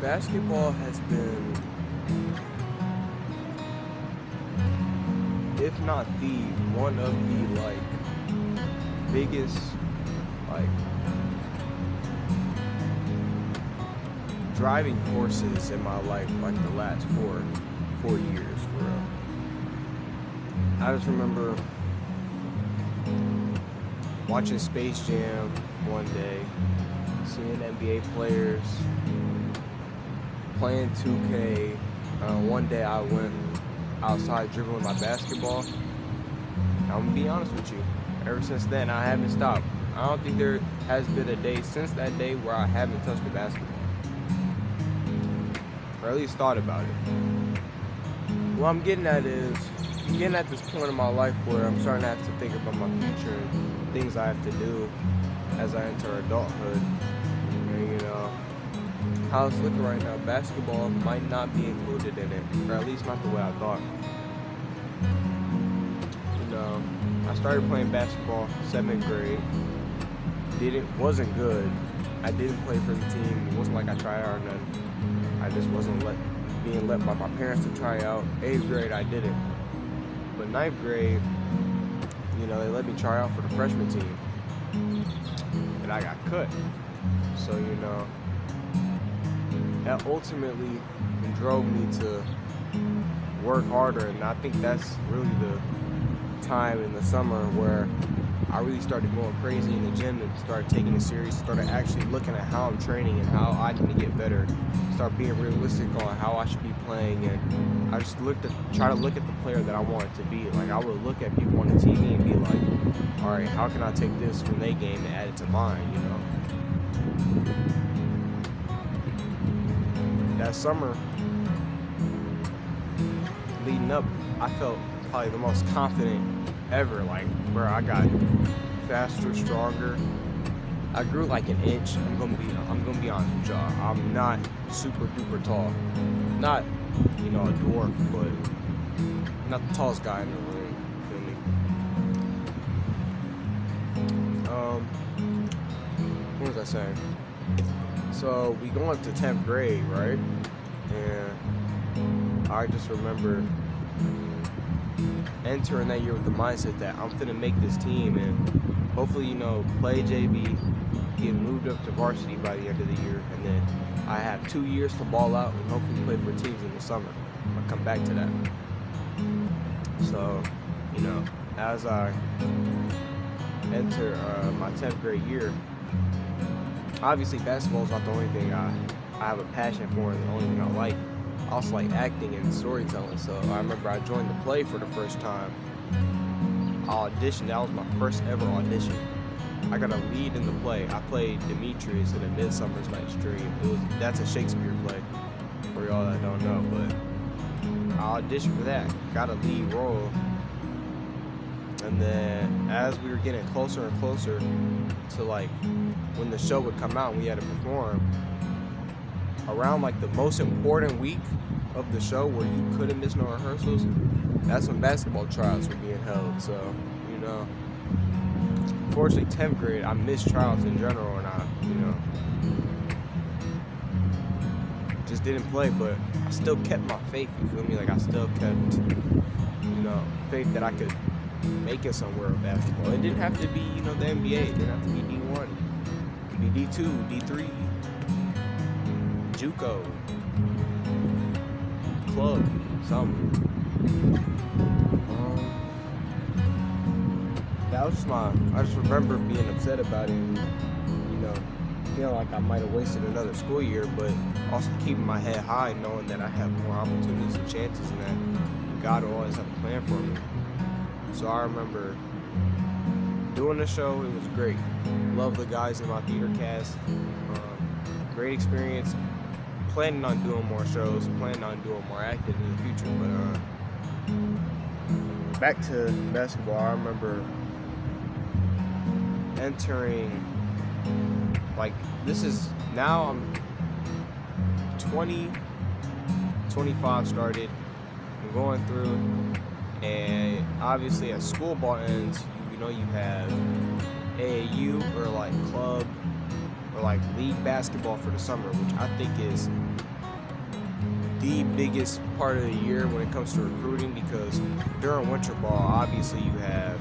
basketball has been, if not the one of the biggest like driving forces in my life, like the last four years for real. I just remember watching Space Jam one day, seeing NBA players playing 2K. One day I went outside dribbling my basketball. I'm gonna be honest with you. Ever since then, I haven't stopped. I don't think there has been a day since that day where I haven't touched the basketball, or at least thought about it. What I'm getting at is, I'm getting at this point in my life where I'm starting to have to think about my future and things I have to do as I enter adulthood. And how it's looking right now, basketball might not be included in it, or at least not the way I thought. I started playing basketball 7th grade. Wasn't good. I didn't play for the team. It wasn't like I tried out or nothing. I just wasn't being let by my parents to try out. 8th grade, I did it. But 9th grade, they let me try out for the freshman team. And I got cut. So, that ultimately drove me to work harder. And I think that's really the time in the summer where I really started going crazy in the gym and started taking it serious, started actually looking at how I'm training and how I need to get better, start being realistic on how I should be playing. And I just try to look at the player that I wanted to be. Like, I would look at people on the TV and be like, all right, how can I take this from their game and add it to mine, That summer leading up, I felt probably the most confident ever, where I got faster, stronger. I grew like an inch. I'm gonna be honest with y'all. I'm not super duper tall. Not, a dwarf, but not the tallest guy in the room. Feel me? What was I saying? So we go up to 10th grade, right? And I just remember entering that year with the mindset that I'm finna make this team and hopefully, play JV, get moved up to varsity by the end of the year, and then I have 2 years to ball out and hopefully play for teams in the summer. I'll come back to that. So, as I enter my 10th grade year, obviously basketball is not the only thing I have a passion for and the only thing I like. I also like acting and storytelling, so I remember I joined the play for the first time. I auditioned. That was my first ever audition. I got a lead in the play. I played Demetrius in A Midsummer's Night's Dream. That's a Shakespeare play, for y'all that don't know, but I auditioned for that, got a lead role, and then as we were getting closer and closer to when the show would come out and we had to perform, around the most important week of the show where you couldn't miss no rehearsals, that's when basketball tryouts were being held. So, fortunately 10th grade, I missed tryouts in general, and I, just didn't play, but I still kept my faith, you feel me? I still kept, faith that I could make it somewhere with basketball. It didn't have to be, the NBA. It didn't have to be D1. It could be D2, D3, JUCO, club, something. That was I just remember being upset about it and, feeling like I might have wasted another school year, but also keeping my head high, knowing that I have more opportunities and chances and that God will always have a plan for me. So I remember doing the show. It was great. Love the guys in my theater cast. Great experience. Planning on doing more shows, planning on doing more acting in the future, but back to basketball, I remember entering, now I'm 20, 25 started, I'm going through, and obviously as school ball ends, you have AAU or club or league basketball for the summer, which I think is the biggest part of the year when it comes to recruiting, because during winter ball, obviously you have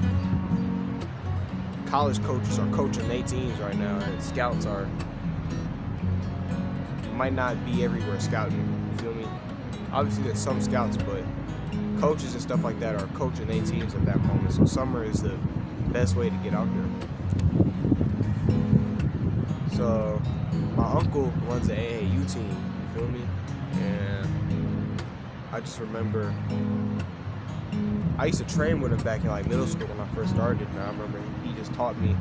college coaches are coaching their teams right now, and scouts might not be everywhere scouting. You feel me? Obviously, there's some scouts, but coaches and stuff like that are coaching their teams at that moment. So summer is the best way to get out there. So my uncle runs the AAU team. You feel me? And I just remember I used to train with him back in like middle school when I first started, and I remember he just taught me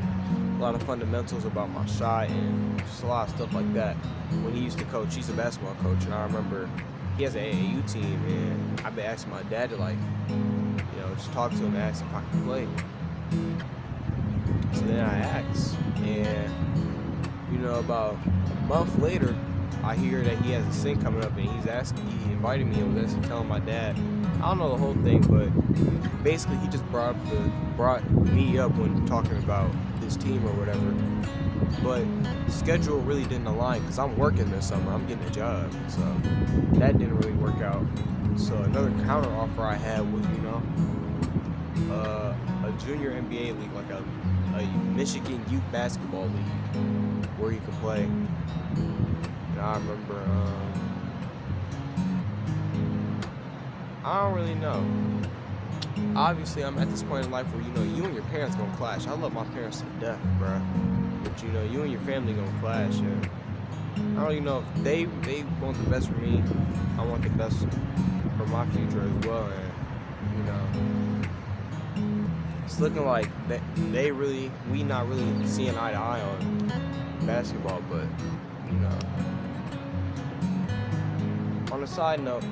a lot of fundamentals about my shot and just a lot of stuff like that. When he used to coach, he's a basketball coach, and I remember he has an AAU team, and I've been asking my dad to just talk to him and ask if I could play. So then I asked, and about a month later, I hear that he has a sing coming up, and he invited me and was actually telling my dad. I don't know the whole thing, but basically he just brought me up when talking about this team or whatever. But the schedule really didn't align because I'm working this summer. I'm getting a job, so that didn't really work out. So another counter offer I had was, a junior NBA league, like a Michigan youth basketball league where you could play. And I remember, I don't really know. Obviously, I'm at this point in life where, you and your parents gonna clash. I love my parents to death, bruh. But, you and your family gonna clash. And I don't really know if they want the best for me. I want the best for my future as well. And, it's looking like we not really seeing eye to eye on basketball. But, on a side note,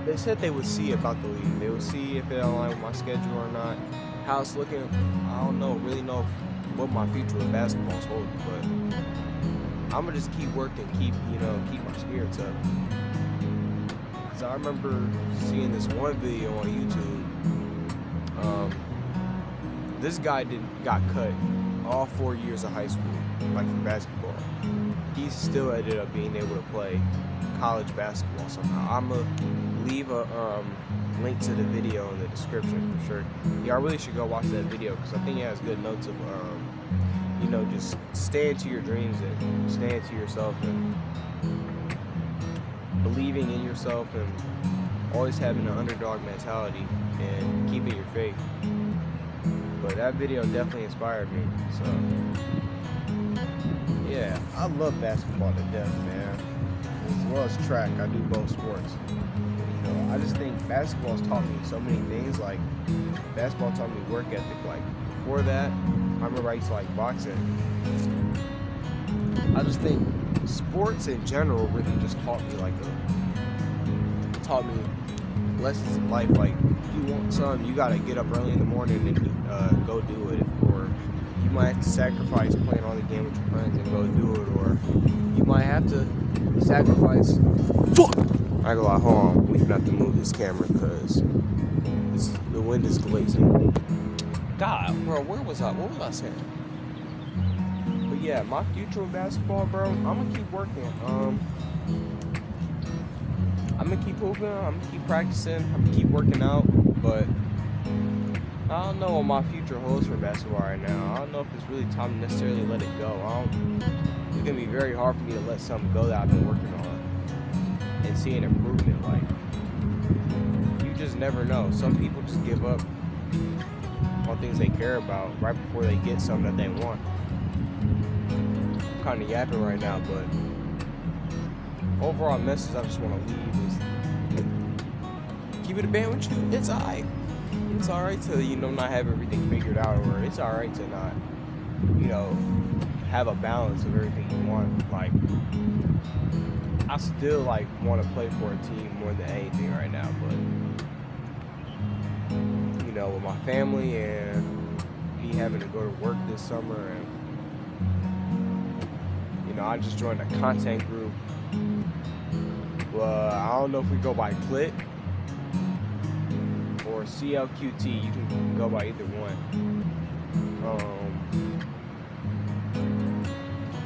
they said they would see about the league. They would see if it aligned with my schedule or not. How it's looking, I don't really know what my future with basketball is holding, but I'm gonna just keep working, keep my spirits up. Cause I remember seeing this one video on YouTube. This guy got cut all 4 years of high school, like for basketball. He still ended up being able to play college basketball somehow. I'm gonna leave a link to the video in the description for sure. Yeah, I really should go watch that video because I think it has good notes of just staying to your dreams and staying to yourself and believing in yourself and always having an underdog mentality and keeping your faith. But that video definitely inspired me. So yeah, I love basketball to death, man. As well as track, I do both sports. I just think basketball's taught me so many things. Like, basketball taught me work ethic. Like, before that, I remember I used to like boxing. I just think sports in general really just taught me lessons in life. Like, if you want something, you gotta get up early in the morning and go do it. Or you might have to sacrifice playing on the game with your friends and go do it. Or you might have to sacrifice. I go like, hold on, we have to move this camera because the wind is glazing. God, bro, what was I saying? But yeah, my future with basketball, bro, I'm gonna keep working. I'm gonna keep hooping, I'm gonna keep practicing, I'm gonna keep working out, but I don't know what my future holds for basketball right now. I don't know if it's really time to necessarily let it go. It's gonna be very hard for me to let something go that I've been working on and see an improvement. Like, you just never know. Some people just give up on things they care about right before they get something that they want. I'm kind of yapping right now, but overall message I just want to leave is keep it a band with you. It's alright. It's alright to not have everything figured out, or it's alright to not have a balance of everything you want. Like, I still want to play for a team more than anything right now, but with my family and me having to go to work this summer, and I just joined a content group. Well, I don't know if we go by Clit or CLQT. You can go by either one.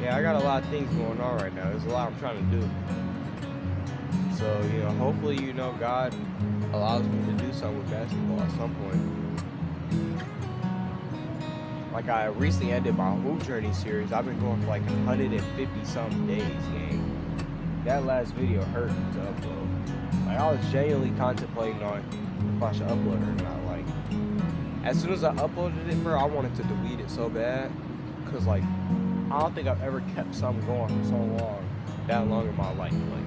Yeah, I got a lot of things going on right now. There's a lot I'm trying to do. So, hopefully, God allows me to do something with basketball at some point. Like, I recently ended my Hoop Journey series. I've been going for like 150 some days, gang. That last video hurt to upload. Like, I was genuinely contemplating on if I should upload it or not. Like, as soon as I uploaded it, bro, I wanted to delete it so bad. Cause like, I don't think I've ever kept something going for so long, that long in my life. Like,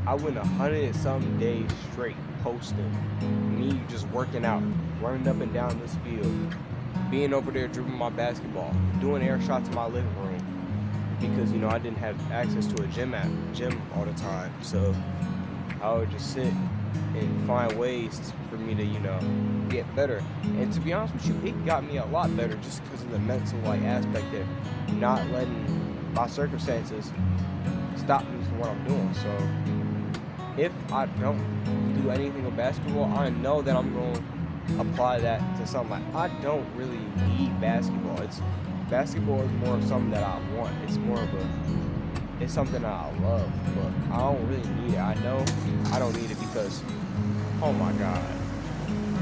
I went 100 and some days straight posting me just working out, running up and down this field, being over there dribbling my basketball, doing air shots in my living room, because I didn't have access to a gym all the time. So I would just sit and find ways for me to get better. And to be honest with you, it got me a lot better just because of the mental aspect of not letting my circumstances stop me from what I'm doing. So if I don't do anything with basketball, I know that I'm going to apply that to something. Like, I don't really need basketball. Basketball is more of something that I want. It's something that I love, but I don't really need it. I know I don't need it because, oh my God.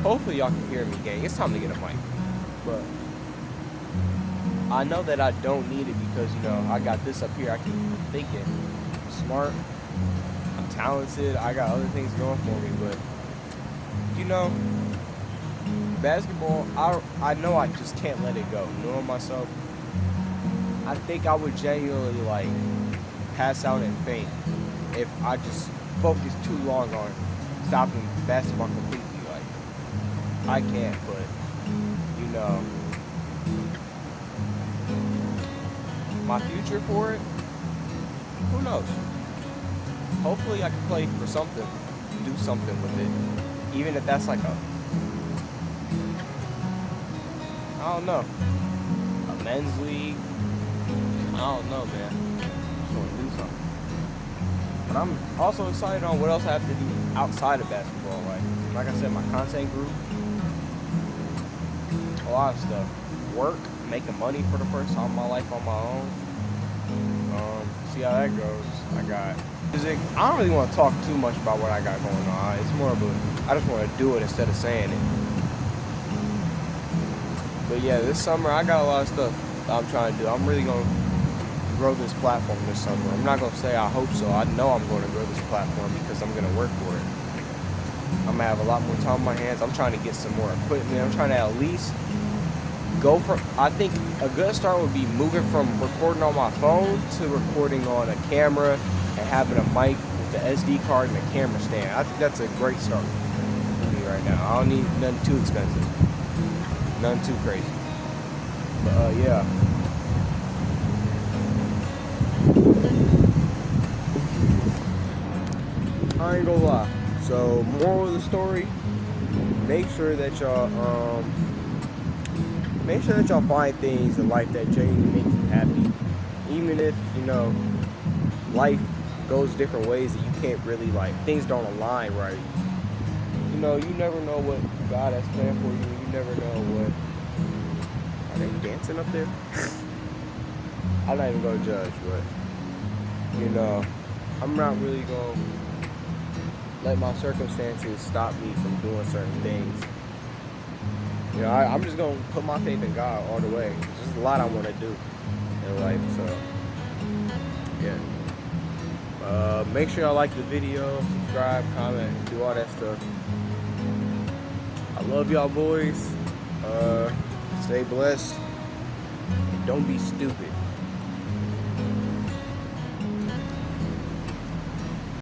Hopefully y'all can hear me, gang. It's time to get a mic. But I know that I don't need it because, I got this up here. I keep thinking I'm smart, I'm talented, I got other things going for me, but basketball, I know I just can't let it go. Knowing myself, I think I would genuinely pass out and faint if I just focus too long on stopping basketball completely. I can't, but my future for it, who knows? Hopefully I can play for something, do something with it, even if that's like I don't know, a men's league. I don't know, man. Just want to do something. But I'm also excited on what else I have to do outside of basketball. Like I said, my content group, a lot of stuff. Work, making money for the first time in my life on my own. See how that goes. I got music. I don't really want to talk too much about what I got going on. It's more of I just want to do it instead of saying it. But yeah, this summer I got a lot of stuff I'm trying to do. I'm really going to grow this platform this summer. I'm not going to say I hope so. I know I'm going to grow this platform because I'm going to work for it. I'm going to have a lot more time on my hands. I'm trying to get some more equipment. I'm trying to at least go from, I think a good start would be moving from recording on my phone to recording on a camera and having a mic with the SD card and a camera stand. I think that's a great start for me right now. I don't need nothing too expensive. Nothing too crazy. But yeah. I ain't gonna lie. So, moral of the story, make sure that y'all find things in life that genuinely make you happy. Even if, life goes different ways and you can't really, things don't align right. You never know what God has planned for you. You never know what... Are they dancing up there? I'm not even going to judge, but, I'm not really going to let my circumstances stop me from doing certain things. I'm just going to put my faith in God all the way. There's a lot I want to do in life, so, yeah. Make sure y'all like the video, subscribe, comment, do all that stuff. I love y'all boys. Stay blessed. And don't be stupid.